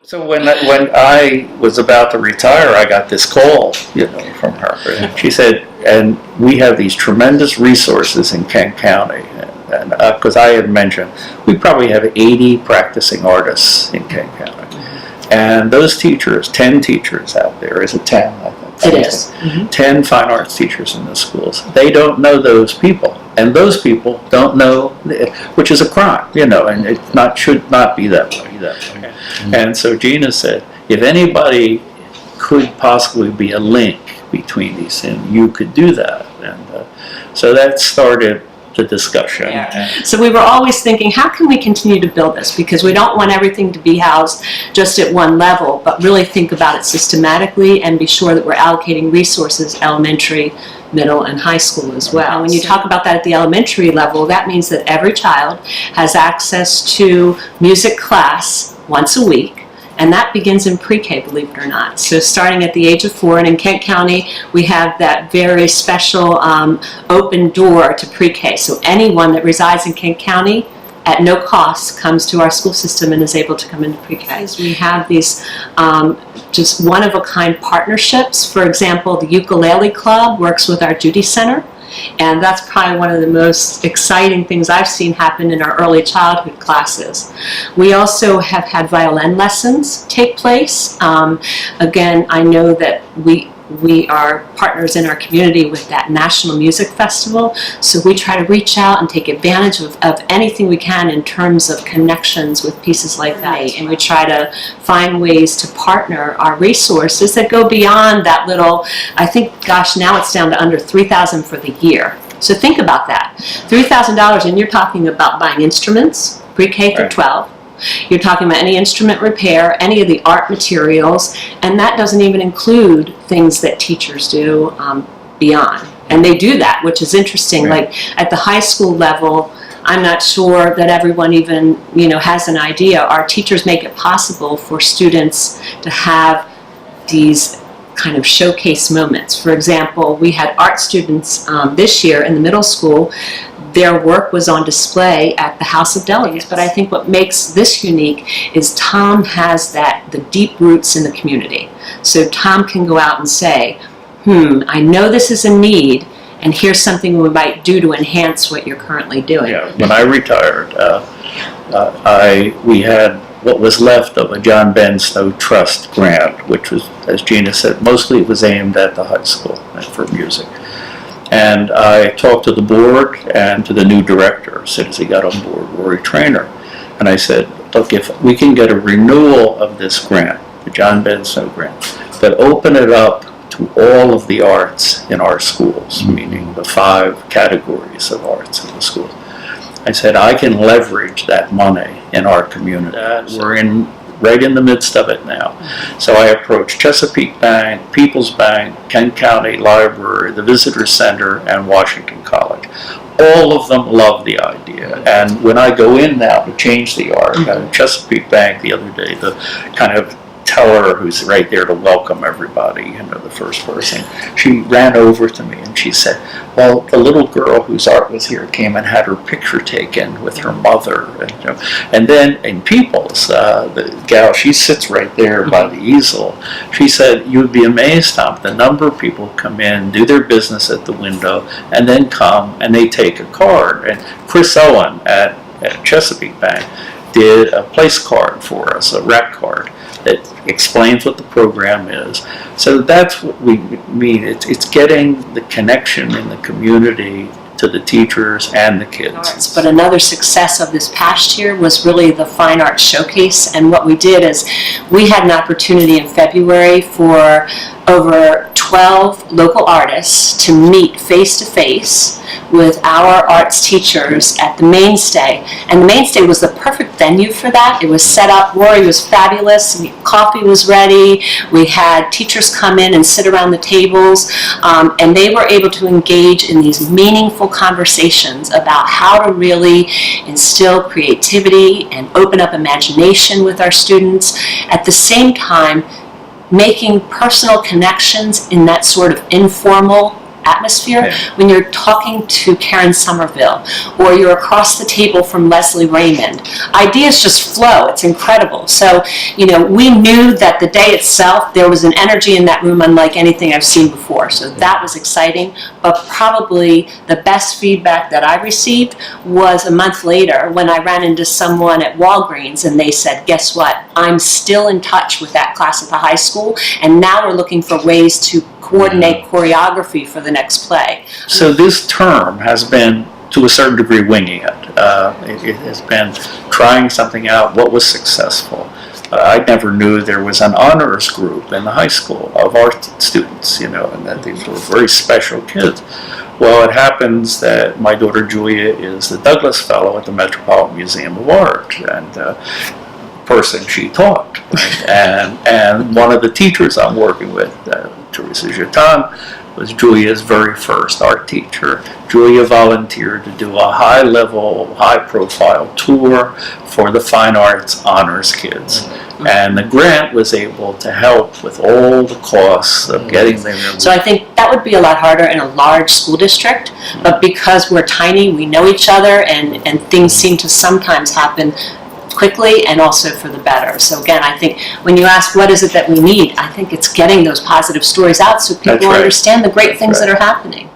So when I was about to retire, I got this call, from her. She said, and we have these tremendous resources in Kent County. And because I had mentioned, we probably have 80 practicing artists in Kent County. And those teachers, 10 teachers out there, is it 10? I think. It is. 10 fine arts teachers in the schools. They don't know those people. And those people don't know, which is a crime, and it should not be that way. And so Gina said, if anybody could possibly be a link between these things, you could do that. And so that started the discussion. Yeah. So we were always thinking, how can we continue to build this? Because we don't want everything to be housed just at one level, but really think about it systematically and be sure that we're allocating resources, elementary, middle, and high school as well. When you talk about that at the elementary level, that means that every child has access to music class once a week. And that begins in pre-K, believe it or not. So starting at the age of 4, and in Kent County, we have that very special open door to pre-K. So anyone that resides in Kent County at no cost comes to our school system and is able to come into pre-K. We have these just one-of-a-kind partnerships. For example, the ukulele club works with our Judy Center. And that's probably one of the most exciting things I've seen happen in our early childhood classes. We also have had violin lessons take place. Again, I know that we are partners in our community with that National Music Festival, so we try to reach out and take advantage of anything we can in terms of connections with pieces like that. And we try to find ways to partner our resources that go beyond that little, I think, gosh, now it's down to under $3,000 for the year. So think about that. $3,000, and you're talking about buying instruments, pre-K through 12. You're talking about any instrument repair, any of the art materials, and that doesn't even include things that teachers do beyond. And they do that, which is interesting. Right. Like at the high school level, I'm not sure that everyone even has an idea. Our teachers make it possible for students to have these kind of showcase moments. For example, we had art students this year in the middle school. Their work was on display at the House of Delegates, but I think what makes this unique is Tom has the deep roots in the community. So Tom can go out and say, I know this is a need, and here's something we might do to enhance what you're currently doing. Yeah, when I retired, we had what was left of a John Ben Snow Trust grant, which was, as Gina said, mostly it was aimed at the high school for music. And I talked to the board and to the new director as soon as he got on board, Rory Traynor. And I said, look, if we can get a renewal of this grant, the John Ben Snow grant, but open it up to all of the arts in our schools, meaning the 5 categories of arts in the schools. I said, I can leverage that money in our community. We're right in the midst of it now. So I approached Chesapeake Bank, People's Bank, Kent County Library, the Visitor Center, and Washington College. All of them love the idea. And when I go in now to change the art, Chesapeake Bank the other day, the kind of teller who's right there to welcome everybody, the first person, she ran over to me and she said, well, the little girl whose art was here came and had her picture taken with her mother. And then in People's, the gal, she sits right there by the easel. She said, you'd be amazed, Tom, the number of people who come in, do their business at the window, and then come and they take a card. And Chris Owen at Chesapeake Bank did a place card for us, a rec card, that explains what the program is. So that's what we mean. It's getting the connection in the community to the teachers and the kids. But another success of this past year was really the Fine Arts Showcase. And what we did is we had an opportunity in February for over 12 local artists to meet face-to-face with our arts teachers at the Mainstay. And the Mainstay was the perfect venue for that. It was set up, Rory was fabulous, coffee was ready, we had teachers come in and sit around the tables, and they were able to engage in these meaningful conversations about how to really instill creativity and open up imagination with our students. At the same time, making personal connections in that sort of informal atmosphere. Yeah. When you're talking to Karen Somerville, or you're across the table from Leslie Raymond, ideas just flow. It's incredible. So, we knew that the day itself, there was an energy in that room unlike anything I've seen before. So that was exciting. But probably the best feedback that I received was a month later when I ran into someone at Walgreens and they said, guess what? I'm still in touch with that class at the high school, and now we're looking for ways to coordinate choreography for the next play. So this term has been, to a certain degree, winging it. It has been trying something out. What was successful? I never knew there was an honors group in the high school of art students, and that these were very special kids. Well, it happens that my daughter Julia is the Douglas Fellow at the Metropolitan Museum of Art, and person she taught. Right? and one of the teachers I'm working with, Teresa Jachimowicz, was Julia's very first art teacher. Julia volunteered to do a high-level, high-profile tour for the fine arts honors kids. And the grant was able to help with all the costs of getting them. So I think that would be a lot harder in a large school district, but because we're tiny, we know each other, and things seem to sometimes happen quickly and also for the better. So again, I think when you ask what is it that we need, I think it's getting those positive stories out so people understand the great things that are happening.